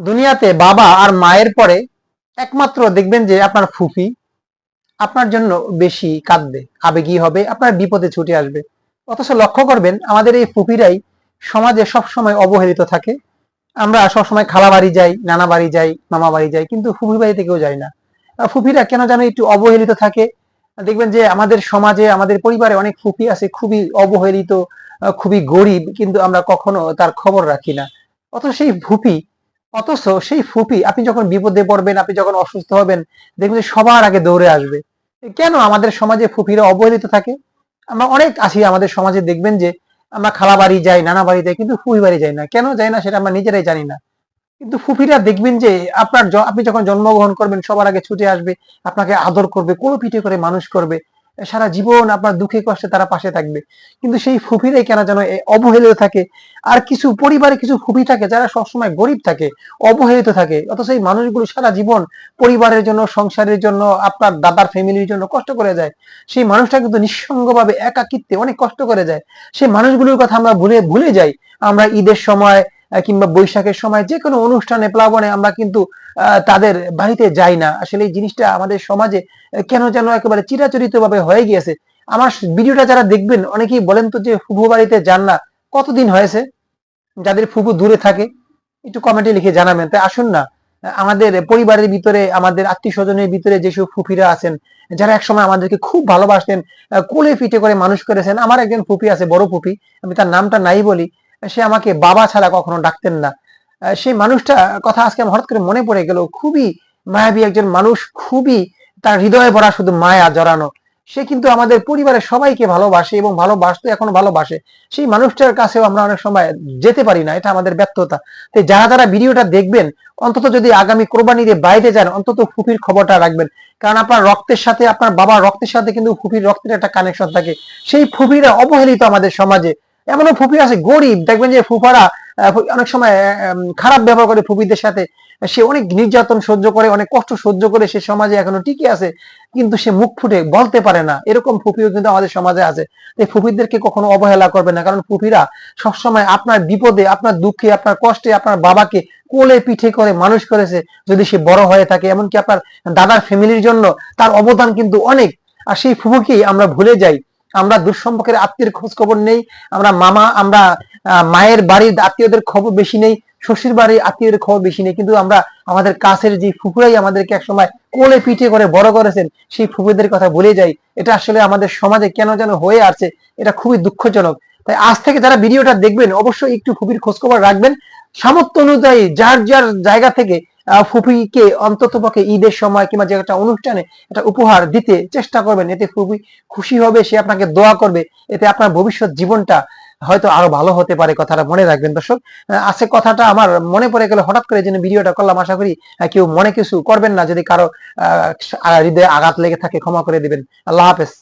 দুনিয়াতে বাবা আর মায়ের পরে একমাত্র দেখবেন যে আপনার ফুফি আপনার জন্য বেশি কাঁদবে, আবেগী হবে, আপনার বিপদে ছুটে আসবে। অথচ লক্ষ্য করবেন আমাদের এই ফুফিরাই সমাজে সবসময় অবহেলিত থাকে। আমরা সবসময় খালা বাড়ি যাই, নানা বাড়ি যাই, মামা বাড়ি যাই, কিন্তু ফুফি বাড়িতে কেউ যাই না। ফুফিরা কেন যেন একটু অবহেলিত থাকে। দেখবেন যে আমাদের সমাজে, আমাদের পরিবারে অনেক ফুফি আছে খুবই অবহেলিত, খুবই গরিব, কিন্তু আমরা কখনো তার খবর রাখি না। অথচ সেই ফুফি অথচ সেই ফুফি আপনি যখন বিপদে পড়বেন, আপনি যখন অসুস্থ হবেন, দেখবেন যে সবার আগে দৌড়ে আসবে। কেন আমাদের সমাজে ফুফিরা অবহেলিত থাকে? আমরা অনেক আছি আমাদের সমাজে, দেখবেন যে আমরা খালা বাড়ি যাই, নানা বাড়ি যাই, কিন্তু ফুফি বাড়ি যাই না। কেন যাই না সেটা আমরা নিজেরাই জানি না। কিন্তু ফুফিরা দেখবেন যে আপনি যখন জন্মগ্রহণ করবেন সবার আগে ছুটে আসবে, আপনাকে আদর করবে, কোলে পিঠে করে মানুষ করবে, সারা জীবন আপনার দুঃখে কষ্টে তারা পাশে থাকবে। কিন্তু সেই ফুফিরাই কেন যেন অবহেলিত থাকে। আর কিছু পরিবারে কিছু ফুফি থাকে যারা সবসময় গরিব থাকে, অবহেলিত থাকে, অথচ এই মানুষগুলো সারা জীবন পরিবারের জন্য, সংসারের জন্য, আপনার দাদার ফ্যামিলির জন্য কষ্ট করে যায়। সেই মানুষটা কিন্তু নিঃসঙ্গভাবে একাকিত্বে অনেক কষ্ট করে যায়। সেই মানুষগুলোর কথা আমরা ভুলে ভুলে যাই। আমরা ঈদের সময় কিংবা বৈশাখের সময় যে কোনো অনুষ্ঠানে, প্লাবনে আমরা কিন্তু তাদের বাড়িতে যাই না। আসলে এই জিনিসটা আমাদের সমাজে কেন যেন একেবারে চিরাচরিত ভাবে হয়ে গিয়েছে। আমার ভিডিওটা যারা দেখবেন অনেকেই বলেন তো যে ফুফু বাড়িতে যান না, কতদিন হয়েছে? যাদের ফুফু দূরে থাকে একটু কমেন্টে লিখে জানাবেন। তাই আসুন না, আমাদের পরিবারের ভিতরে, আমাদের আত্মীয় স্বজনের ভিতরে যেসব ফুফিরা আছেন, যারা একসময় আমাদেরকে খুব ভালোবাসতেন, কোলে পিঠে করে মানুষ করেছেন। আমার একজন ফুফি আছে, বড় ফুফি, আমি তার নামটা নাই বলি। সে আমাকে বাবা ছাড়া কখনো ডাকতেন না। সেই মানুষটা কথা আজকে আমার হঠাৎ করে মনে পড়ে গেল। খুবই মায়াবী একজন মানুষ, খুবই তার হৃদয়ে ভরা শুধু মায়া জড়ানো। সে কিন্তু আমাদের পরিবারের সবাইকে ভালোবাসে এবং ভালোবাসতো, এখনো ভালোবাসে। সেই মানুষটার কাছেও আমরা অনেক সময় যেতে পারি না, এটা আমাদের ব্যর্থতা। তাই যারা যারা ভিডিওটা দেখবেন, অন্তত যদি আগামী কোরবানিতে বাইরে যান, অন্তত ফুফির খবরটা রাখবেন। কারণ আপনার রক্তের সাথে, আপনার বাবার রক্তের সাথে কিন্তু ফুফির রক্তের একটা কানেকশন থাকে। সেই ফুফিরা অবহেলিত আমাদের সমাজে। এমনও ফুফি আছে গরিব, দেখবেন যে ফুফারা অনেক সময় খারাপ ব্যবহার করে ফুফিদের সাথে। সে অনেক নির্যাতন সহ্য করে, অনেক কষ্ট সহ্য করে সে সমাজে এখনো টিকে আছে, কিন্তু সে মুখ ফুটে বলতে পারে না। এরকম ফুফিও কিন্তু আমাদের সমাজে আছে। এই ফুফিদেরকে কখনো অবহেলা করবে না, কারণ ফুফিরা সবসময় আপনার বিপদে, আপনার দুঃখে, আপনার কষ্টে আপনার বাবাকে কোলে পিঠে করে মানুষ করেছে। যদি সে বড় হয়ে থাকে, এমনকি আপনার দাদার ফ্যামিলির জন্য তার অবদান কিন্তু অনেক। আর সেই ফুফুকেই আমরা ভুলে যাই। আমরা দূর সম্পর্কের আত্মীয়ের খোঁজ খবর নেই, আমরা মায়ের বাড়ির আত্মীয়দের খবর বেশি নেই, শ্বশুর বাড়ির আত্মীয়দের খবর বেশি নেই, কিন্তু আমরা আমাদের কাছের যে ফুফুরাই আমাদেরকে একসময় কোলে পিঠে করে বড় করেছেন, সেই ফুফুদের কথা ভুলে যাই। এটা আসলে আমাদের সমাজে কেন যেন হয়ে আছে, এটা খুবই দুঃখজনক। তাই আজ থেকে যারা ভিডিওটা দেখবেন অবশ্যই একটু ফুফির খোঁজ খবর রাখবেন। সামর্থ্য অনুযায়ী যার যার জায়গা থেকে ফুফিকে অন্তত পক্ষে ঈদের সময় কিংবা যে একটা অনুষ্ঠানে একটা উপহার দিতে চেষ্টা করবেন। এতে ফুফি খুশি হবে, সে আপনাকে দোয়া করবে। এতে আপনার ভবিষ্যৎ জীবনটা হয়তো আরো ভালো হতে পারে। কথাটা মনে রাখবেন দর্শক। আছে কথাটা আমার মনে পড়ে গেল হঠাৎ করে, জন্য ভিডিওটা করলাম। আশা করি কেউ মনে কিছু করবেন না। যদি কারো হৃদয়ে আঘাত লেগে থাকে ক্ষমা করে দিবেন। আল্লাহ হাফেজ।